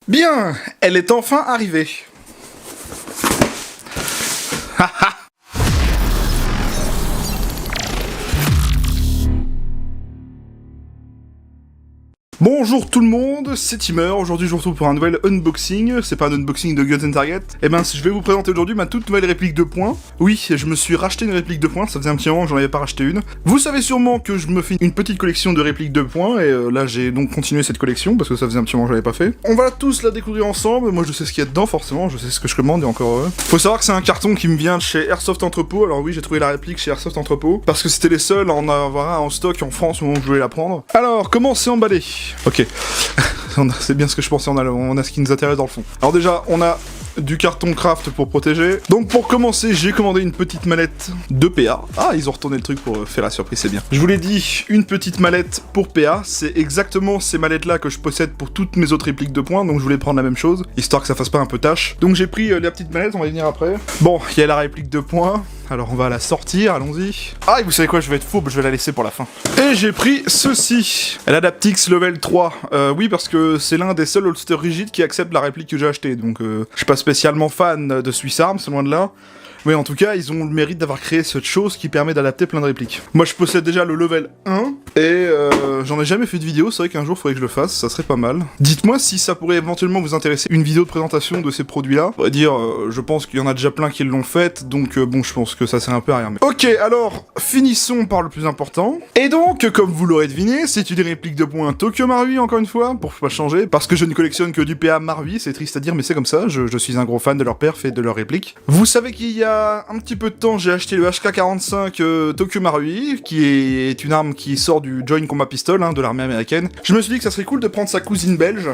Bien, elle est enfin arrivée. Bonjour tout le monde, c'est Timmer. Aujourd'hui je vous retrouve pour un nouvel unboxing. C'est pas un unboxing de Guns & Target. Eh ben je vais vous présenter aujourd'hui ma toute nouvelle réplique de poing. Oui, je me suis racheté une réplique de poing, ça faisait un petit moment que j'en avais pas racheté une. Vous savez sûrement que je me fais une petite collection de répliques de poing, et là j'ai donc continué cette collection, parce que ça faisait un petit moment que je l'avais pas fait. On va tous la découvrir ensemble, moi je sais ce qu'il y a dedans forcément, je sais ce que je commande et encore heureux. Faut savoir que c'est un carton qui me vient de chez Airsoft Entrepôt, alors oui j'ai trouvé la réplique chez Airsoft Entrepôt, parce que c'était les seuls à en avoir un en stock en France au moment où je voulais la prendre. Alors, comment c'est emballé? Ok. C'est bien ce que je pensais, on a ce qui nous intéresse dans le fond. Alors déjà, on a du carton craft pour protéger. Donc pour commencer, j'ai commandé une petite mallette de PA. Ah, ils ont retourné le truc pour faire la surprise, c'est bien. Je vous l'ai dit, une petite mallette pour PA. C'est exactement ces mallettes-là que je possède pour toutes mes autres répliques de poing, donc je voulais prendre la même chose, histoire que ça fasse pas un peu tâche. Donc j'ai pris la petite mallette, on va y venir après. Bon, il y a la réplique de poing. Alors on va la sortir, allons-y. Ah, et vous savez quoi, je vais être fourbe, je vais la laisser pour la fin. Et j'ai pris ceci, l'Adaptix Level 3. Oui, parce que c'est l'un des seuls holsters rigides qui accepte la réplique que j'ai achetée. Donc je suis pas spécialement fan de Swiss Arms, loin de là. Mais en tout cas, ils ont le mérite d'avoir créé cette chose qui permet d'adapter plein de répliques. Moi, je possède déjà le level 1, et j'en ai jamais fait de vidéo, c'est vrai qu'un jour, il faudrait que je le fasse, ça serait pas mal. Dites-moi si ça pourrait éventuellement vous intéresser, une vidéo de présentation de ces produits-là. On va dire, je pense qu'il y en a déjà plein qui l'ont fait, donc bon, je pense que ça sert un peu à rien. Mais... Ok, alors, finissons par le plus important. Et donc, comme vous l'aurez deviné, c'est une réplique de poing Tokyo Marui, encore une fois, pour pas changer, parce que je ne collectionne que du PA Marui, c'est triste à dire, mais c'est comme ça, je suis un gros fan de leur perf et de leur réplique. Vous savez qu'il y a un petit peu de temps, j'ai acheté le HK45 Tokyo Marui, qui est une arme qui sort du Joint Combat Pistol, de l'armée américaine. Je me suis dit que ça serait cool de prendre sa cousine belge,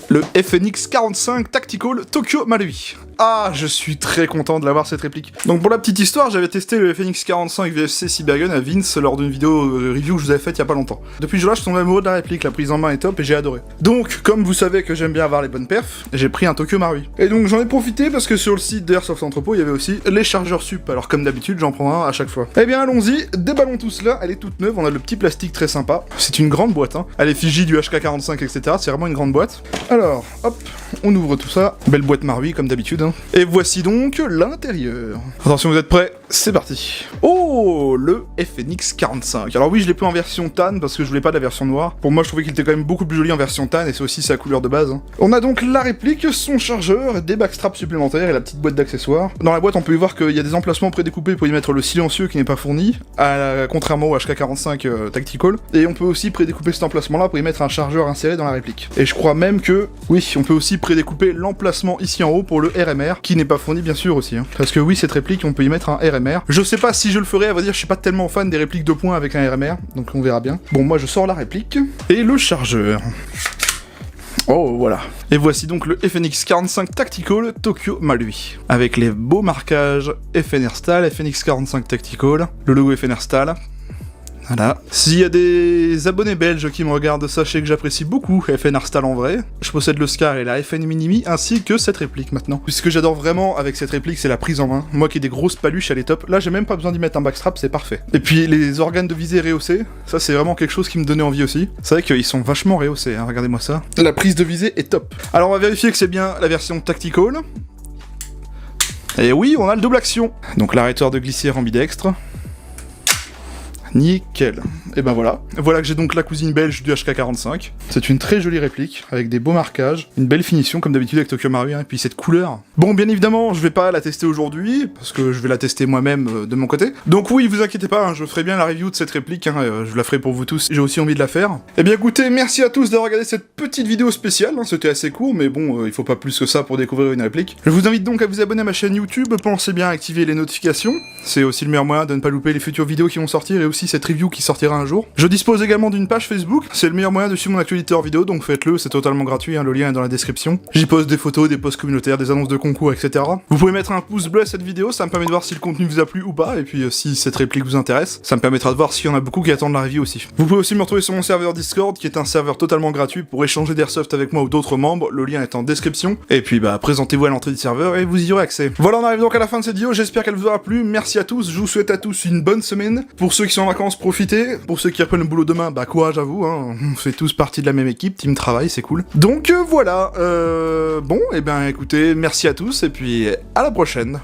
le FNX 45 Tactical Tokyo Marui. Ah, je suis très content de l'avoir cette réplique. Donc pour la petite histoire, j'avais testé le FNX 45 VFC Siberian à Vince lors d'une vidéo review que je vous avais faite il y a pas longtemps. Depuis ce jour-là, je suis tombé amoureux de la réplique, la prise en main est top et j'ai adoré. Donc, comme vous savez que j'aime bien avoir les bonnes perfs, j'ai pris un Tokyo Marui. Et donc j'en ai profité parce que sur le site d'Airsoft Entrepôt, il y avait aussi les chargeurs sup. Alors comme d'habitude, j'en prends un à chaque fois. Eh bien allons-y, déballons tout cela, elle est toute neuve, on a le petit plastique très sympa. C'est une grande boîte, Elle est effigie du HK45, etc. C'est vraiment une grande boîte. Alors, hop, on ouvre tout ça. Belle boîte Marui comme d'habitude, Et voici donc l'intérieur. Attention, vous êtes prêts? C'est parti. Oh, le FNX 45. Alors oui, je l'ai pris en version tan parce que je voulais pas de la version noire. Pour moi, je trouvais qu'il était quand même beaucoup plus joli en version tan et c'est aussi sa couleur de base. On a donc la réplique, son chargeur, des backstraps supplémentaires et la petite boîte d'accessoires. Dans la boîte, on peut y voir qu'il y a des emplacements prédécoupés pour y mettre le silencieux qui n'est pas fourni, contrairement au HK45 Tactical. Et on peut aussi prédécouper cet emplacement-là pour y mettre un chargeur inséré dans la réplique. Et je crois même que, oui, on peut aussi prédécouper l'emplacement ici en haut pour le RMR, qui n'est pas fourni bien sûr aussi. Parce que oui, cette réplique, on peut y mettre un RMR. Je sais pas si je le ferai, à vrai dire, je suis pas tellement fan des répliques de poing avec un RMR, donc on verra bien. Bon, moi je sors la réplique, et le chargeur. Oh, voilà. Et voici donc le FNX 45 Tactical Tokyo Marui. Avec les beaux marquages FNR Stahl, FNX 45 Tactical, le logo FNR Stahl. Voilà. S'il y a des abonnés belges qui me regardent, sachez que j'apprécie beaucoup FNR Stahl en vrai. Je possède le Scar et la FN Minimi, ainsi que cette réplique maintenant. Ce que j'adore vraiment avec cette réplique, c'est la prise en main. Moi qui ai des grosses paluches, elle est top. Là, j'ai même pas besoin d'y mettre un backstrap, c'est parfait. Et puis les organes de visée rehaussés, ça c'est vraiment quelque chose qui me donnait envie aussi. C'est vrai qu'ils sont vachement rehaussés, regardez-moi ça. La prise de visée est top. Alors on va vérifier que c'est bien la version Tactical. Et oui, on a le double action. Donc l'arrêteur de glissière ambidextre. Nickel. Et ben voilà. Voilà que j'ai donc la cousine belge du HK45. C'est une très jolie réplique, avec des beaux marquages, une belle finition comme d'habitude avec Tokyo Marui, et puis cette couleur. Bon, bien évidemment, je vais pas la tester aujourd'hui, parce que je vais la tester moi-même de mon côté. Donc oui, vous inquiétez pas, je ferai bien la review de cette réplique, je la ferai pour vous tous, j'ai aussi envie de la faire. Et bien écoutez, merci à tous d'avoir regardé cette petite vidéo spéciale, c'était assez court, mais bon, il faut pas plus que ça pour découvrir une réplique. Je vous invite donc à vous abonner à ma chaîne YouTube, pensez bien à activer les notifications, c'est aussi le meilleur moyen de ne pas louper les futures vidéos qui vont sortir, et aussi cette review qui sortira un jour. Je dispose également d'une page Facebook, c'est le meilleur moyen de suivre mon actualité hors vidéo, donc faites-le, c'est totalement gratuit, le lien est dans la description. J'y poste des photos, des posts communautaires, des annonces de concours, etc. Vous pouvez mettre un pouce bleu à cette vidéo, ça me permet de voir si le contenu vous a plu ou pas, et puis si cette réplique vous intéresse, ça me permettra de voir s'il y en a beaucoup qui attendent la review aussi. Vous pouvez aussi me retrouver sur mon serveur Discord, qui est un serveur totalement gratuit pour échanger d'airsoft avec moi ou d'autres membres, le lien est en description, et puis présentez-vous à l'entrée du serveur et vous y aurez accès. Voilà, on arrive donc à la fin de cette vidéo, j'espère qu'elle vous aura plu, merci à tous, je vous souhaite à tous une bonne semaine. Pour ceux qui sont en vacances, vacances, profitez. Pour ceux qui reprennent le boulot demain, bah quoi, j'avoue, hein, on fait tous partie de la même équipe, team travail, c'est cool. Donc voilà, bon, et ben écoutez, merci à tous, et puis à la prochaine.